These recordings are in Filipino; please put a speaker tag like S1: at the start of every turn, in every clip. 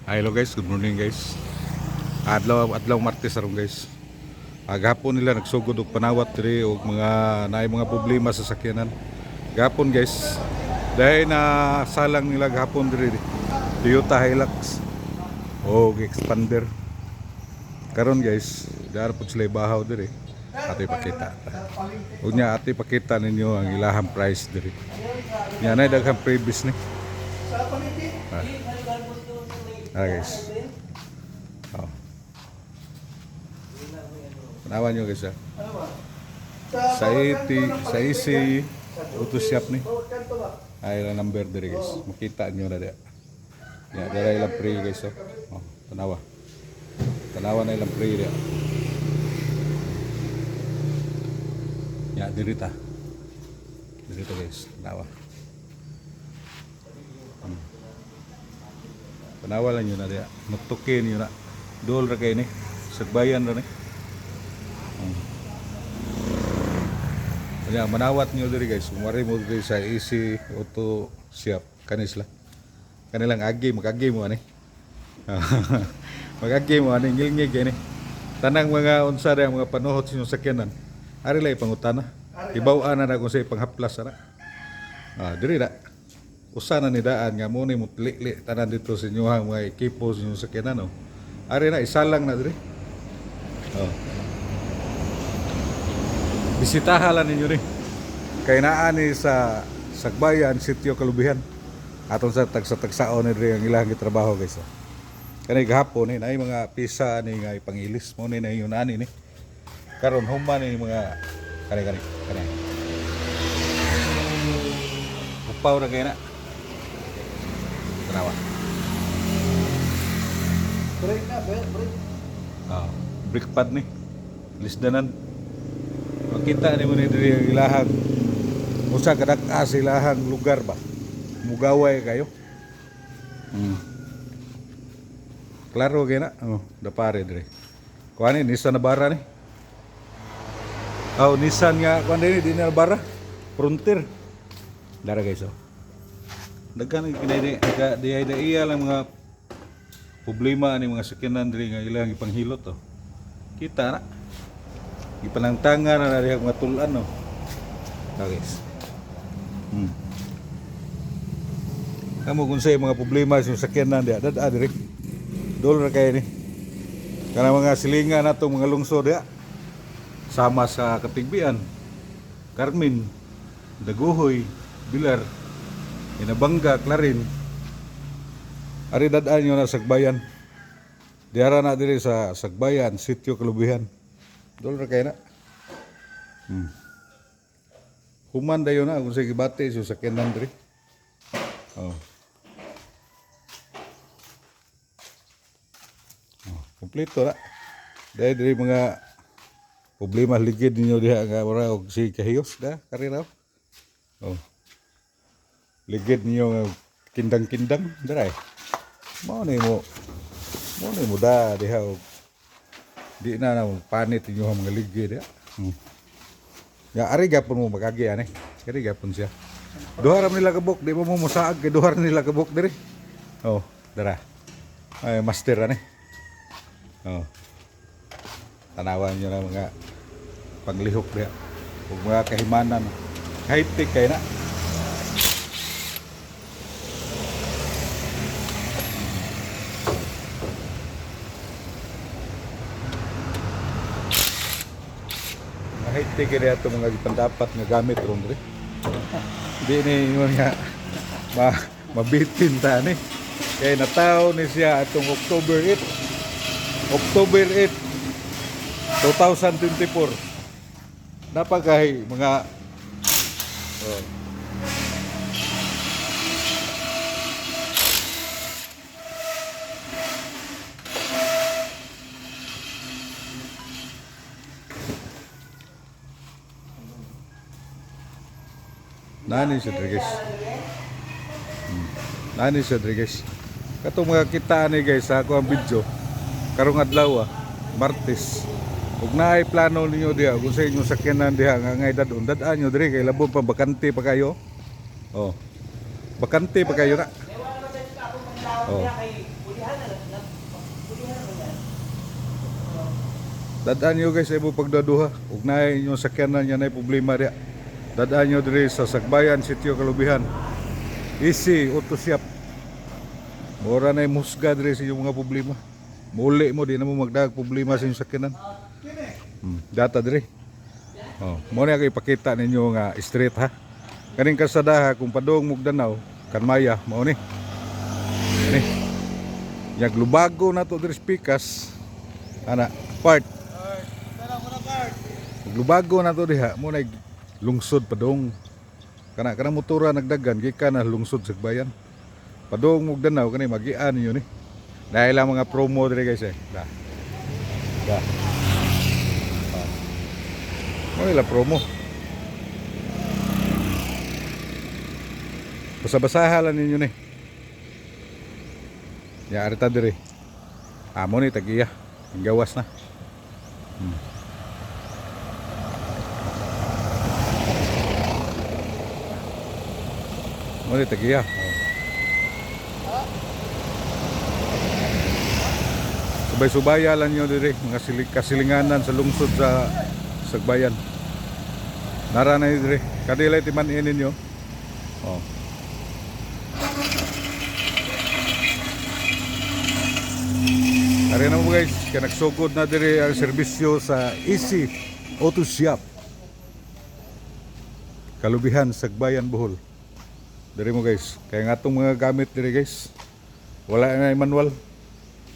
S1: Hello guys, good morning guys. Adlaw Martes aron guys. Gahapon nila nagsugod og panawat diri og naay mga problema sa sakyanan. Gahapon guys. Dahil na salang nila gahapon diri Toyota Hilux og expander. Karon guys, dar pud sila bahaw diri. Atoy pakita. Ug nya atoy pakita ninyo ang ilahang price diri. Nya nay daghang previous ni. Guys. Oh. Panawan nyo guys ha. Sa isi utusyap ni. Ay lang number diri guys. Makita nyo na dia. Ya, dara ilang pre guys oh. Oh, tanawa. Tanawa na ilang pre dia. Ya, diri ta. Diri ta guys. Tanawa. Panawalan nyo na dia. Nutukin nyo na. Dool ra kayo ni. Sagbayan ra ni. Kaya manawat nyo diri guys. Umari mo diri sa easy auto shop. Kanisla. Kanilang agi. Mag-agi mo ani. Mag-agi mo ani. Ngil-ngig ani. Tanang mga unsa rin mga panuhot sa inyong sakyanan. Ari lang ipangutana. Ibawaan na kung sa ipanghaplas na. Diri na. Usa na ni daan nga mo ni mutli-li tanan dito sa inyo mga ekipo sa inyong sakyanan. Ari na isalang na diri. Bisitahan lang ninyo ni. Kay naa ni sa Sagbayan, Sitio Kalubihan. Aton sa tagsa-tagsaon ni diri ang ilang gitrabaho guys. Kani gahapon ni naay mga pisa ni nga ipangilis mo ni na yun ani ni. Karon human ni mga kani. Upaw ra kay na. Tanawa.
S2: Break na, break.
S1: Brake pad ni. Lisdanan. Makita ni mo ni diri ang ilahang usa ka dak-a sa ilahang lugar ba. Mugaway kayo. Klaro kay na. Dapare diri. Kuani Nissan Navara ni. Nissan nga kuan di Navara. Frontier. Dara guys Daghan kinay iya lang mga problema ni mga sakyanan diri nga ilang ipanghilot Kita na. Ipanangtangan na diha mga tulan guys. Kamo kung say mga problema sa sakyanan diha dad diri. Dol ra kay ni. Kana mga silingan nato mga lungsod diha. Sama sa Katigbian, Carmen, Daguhoy, Bilar, Inabanga, Clarin. Ari dadaan nyo na Sagbayan. Diara na diri sa Sagbayan, Sitio Kalubihan. Dol ra kay na. Human dayon na kung sa gibati sa sakyanan diri. Kompleto na. Dahil diri mga problema ligid ninyo diha nga ora og si kahiyos da karira. Ligid niyo nga kindang-kindang dira Mao ni mo da diha di na panit inyo ang mga ligid ya. Ari gapon mo magagi ani. Ari gapon siya. Duha ra nila kabuk, di mo musaag kay duha ra nila kabuk diri. Dara. Ay master ani. Tanawan niyo na mga panglihok diha. Ug mga kahimanan. High-tech kay na. High-tech kaya ito mga ipandapat nga gamit ron rin. Hindi ni yun nga mabitin ta ni. Kaya nataw ni siya itong October 8, 2024. Napagay mga Nani siya guys. Katong mga kita ni guys ako ang video. Karong adlaw Martes. Ug naay plano ninyo diha kung sa inyong sakyanan diha nga ngay dadaan nyo diri kay labon pa bakante pa kayo. Bakante pa kayo na. Dadaan nyo guys ay mo pagdaduha. Ug naay inyong sakyanan niya na problema diya. Dadaan nyo diri sa Sagbayan, Sitio Kalubihan. Easy, auto shop. Mura na yung musga diri sa inyong mga problema. Muli mo, di na mo magdag problema sa inyong sakyanan. Data diri. Oh, mo na kayo ipakita ninyo nga straight ha. Kaning kasada ha, kung padong Mugdanaw, Kanmaya, mao ni. Ani. Yag lubago na to diri pikas. Ana, part. Lubago na to diha, mo na lungsod padong. Kana motora nagdagan gikan na lungsod Sagbayan. Padong Mugdanaw kanay magian niyo ni. Dahil lang mga promo diri guys eh. Da. Mo ila promo. Basa-basaha lang ninyo ni. Ya arita diri. Amo ni tagiya. Ang gawas na. Mo ni tagiya. Subay-subaya lang nyo diri, mga kasilinganan sa lungsod sa Sagbayan. Nara na diri, kadilay timan-in ninyo. Oh. Ari na mo guys, kaya nagsugod na diri ang serbisyo sa Easy Auto Shop. Kalubihan, Sagbayan, Bohol. Diri mo guys, kaya nga itong mga gamit diri guys, wala na manual.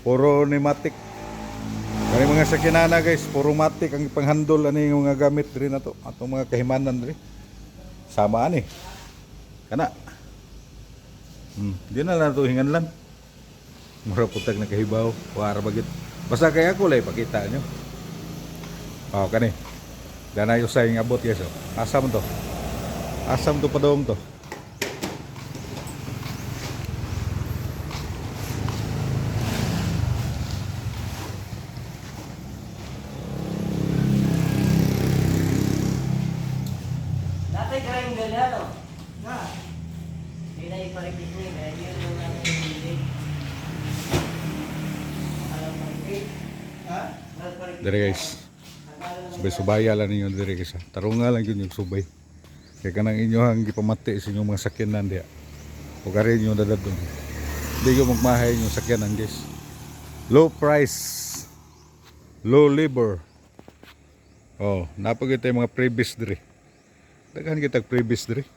S1: Puro pneumatic. Kani mga sakinana guys, puro matic ang panghandol ani yung mga gamit diri na to. Atong mga kahimanan diri. Sama ani. Kana. Di na lang to hinganlan. Mura putag na kahibaw, wara bagit. Basta kay ako lay pakita nyo. Oh, kani. Danay usay ng abot yes oh. Asam to. Asam to padong to. Dari guys, subay-subaya lang ninyo dari guys. Tarunga lang yun yung subay. Kaya kanang inyo ang gipamati sa inyong mga sakyanan diya. O kari nyo dadadon. Hindi ko magmahay yung sakyanan guys. Low price, low labor. Oh, napagit tayo mga previous diri. Daghan kita previous diri.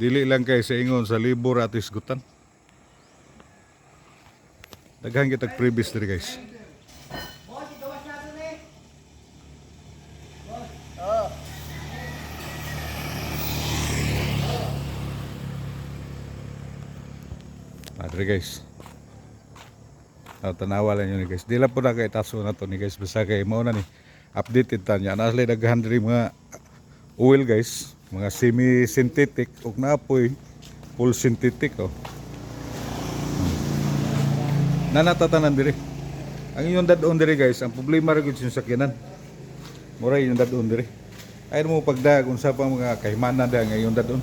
S1: Dili lang kay sa ingon sa libur at isgutan. Daghan kita previous diri guys. Adre guys. Tanawa lang yun guys. Di lang po na kay taso na to ni guys. Basta kay mo na ni updated ta niya. Naslay daghan diri mga oil guys. Mga semi-synthetic ug naapoy full synthetic oh. Nanatatanan diri. Ang inyong dadon diri guys, ang problema ra gyud sa sakyanan. Mura yung dadon diri. Ay mo pagdag unsa pa mga kahimanan da ngayon dadon.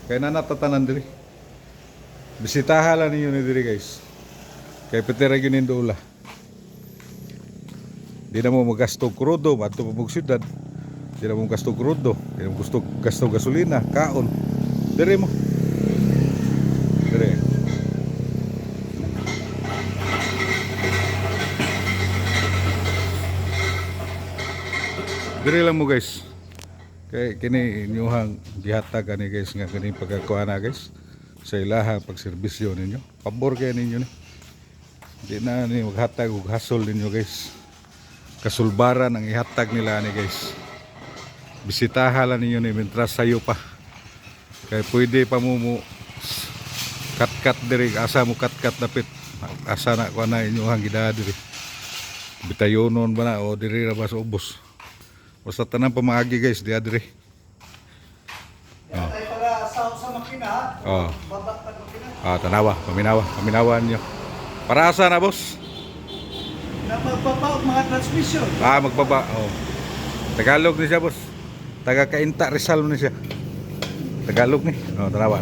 S1: Kay nanatatanan diri. Bisitahan lang ninyo ni diri guys. Kay petera gyud indula. Di na mo magasto krudo, adto pa mong syudad. Di na mo gasto krudo, di na mo gasto gasolina, kaon. Diri mo. Diri. Diri lang mo guys. Kay kini inyong gihatag ani guys nga kini pagkakuha na guys. Sa ilaha pagserbisyo ninyo. Pabor kaya ninyo ni. Di na ni maghatag og hasol ninyo guys. Kasulbaran ang ihatag nila ni guys. Bisitahan lang ninyo ni mentras sayo pa. Kaya pwede pa mo kat-kat diri asa mo kat-kat dapit. Asa na ko na inyo hang gidad diri. Bitayonon ba na o diri ra ba sa ubos. Basta tanan pamaagi guys di diri. Oh. Tanawa, paminawan nyo. Para asa na boss?
S2: Na magbaba mga transmission.
S1: Magbaba. Oh. Tagalog ni siya boss. Taga Kainta Rizal ni siya. Tagalog ni. Oh, tanawa.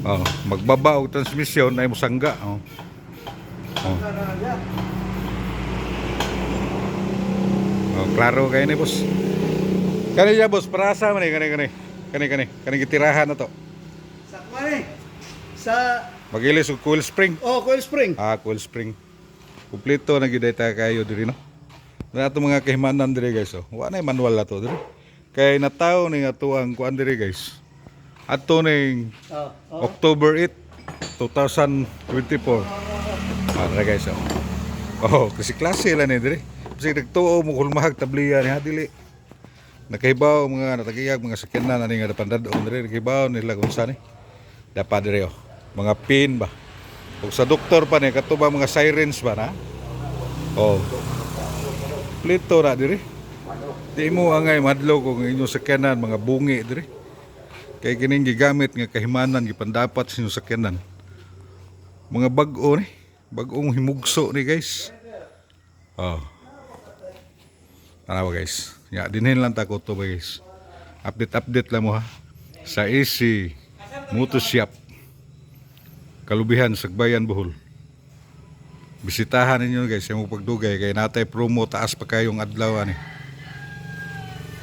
S1: Oh, magbaba og transmission ay musangga. Oh. Oh. Oh, klaro kay ni boss. Kani ya boss, para sa man kani gitirahan na to.
S2: Sa kuwan sa
S1: Magilis og coil spring.
S2: coil spring.
S1: Ah, coil spring. Kumpleto na gyud ta kayo diri no. Na ato mga kahimanan diri guys. Oh. Wa na manual na to diri. Kay nataw ni ato ang kuan diri guys. Ato ning October 8, 2024. Ah, guys. Oh, kasi klase lang ni diri. Kasi nagtuo mo kulmahag tabliya ni dili. Nakahibaw mga natagiyag mga sakyanan ani nga pandadon diri nakahibaw nila kung saan ni. Dapat diri oh. Mga pin ba. Ug sa doktor pa ni katuba mga sirens ba na. Oh. Plito na diri. Di mo angay madlo kung inyo sakyanan mga bungi diri. Kay kining gigamit nga kahimanan gipandapat sa inyo sakyanan. Mga bag-o ni, bag-ong himugso ni guys. Oh. Tanawa guys. Ya, dinhin lang ta ko to guys. Update lang mo ha. Sa AC Moto Shop. Kalubihan Sagbayan Bohol. Bisitahan ninyo guys, yung pagdugay kay natay promo taas pa kayong adlaw ani.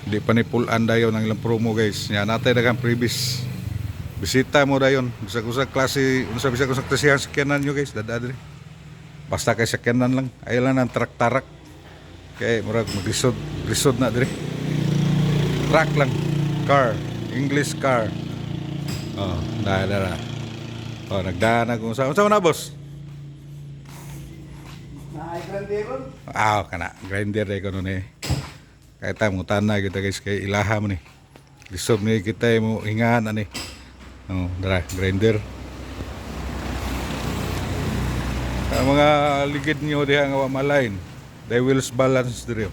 S1: Hindi pa ni pull-an dayon ang ilang promo guys. Nya natay daghang previous. Bisita mo dayon. Bisag klase, unsa bisag sa klase sakyanan nyo guys, dada diri. Basta kay sakyanan lang, ay lang ang tarak-tarak. Kay murag maglisod na diri. Truck lang, car, English car. Oh, dala. Oh, nagdaan ako sa. Unsa na boss?
S2: Naay granderon.
S1: Ah, kana grinder day ko nun eh. Kahit tayo mga tanah kita guys kay ilaha mo ni. Lisod ni kita mo hingahan ani. Oh, dara grinder. Ang mga ligid niyo diha nga wa malain. They wheels balance diri.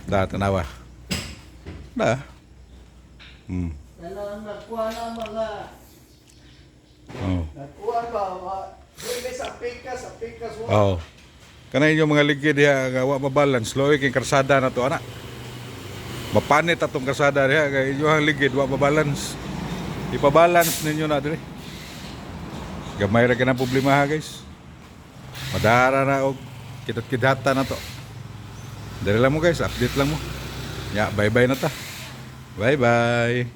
S1: Da tanawa. Da.
S2: Dalang nakuha na mga
S1: Oh.
S2: nakuha ba dili sa pikas
S1: Oh. Kanay yung mga ligid diha nga wa mabalance, loy king karsada na to ana. Mapanit atong karsada diha kay yung ligid wa mabalance. Ipabalance ninyo na diri. Gamay ra kana problema ha guys. Madara na og kidat-kidata na to. Dali lang mo guys, update lang mo. Ya, bye-bye na ta. Bye-bye.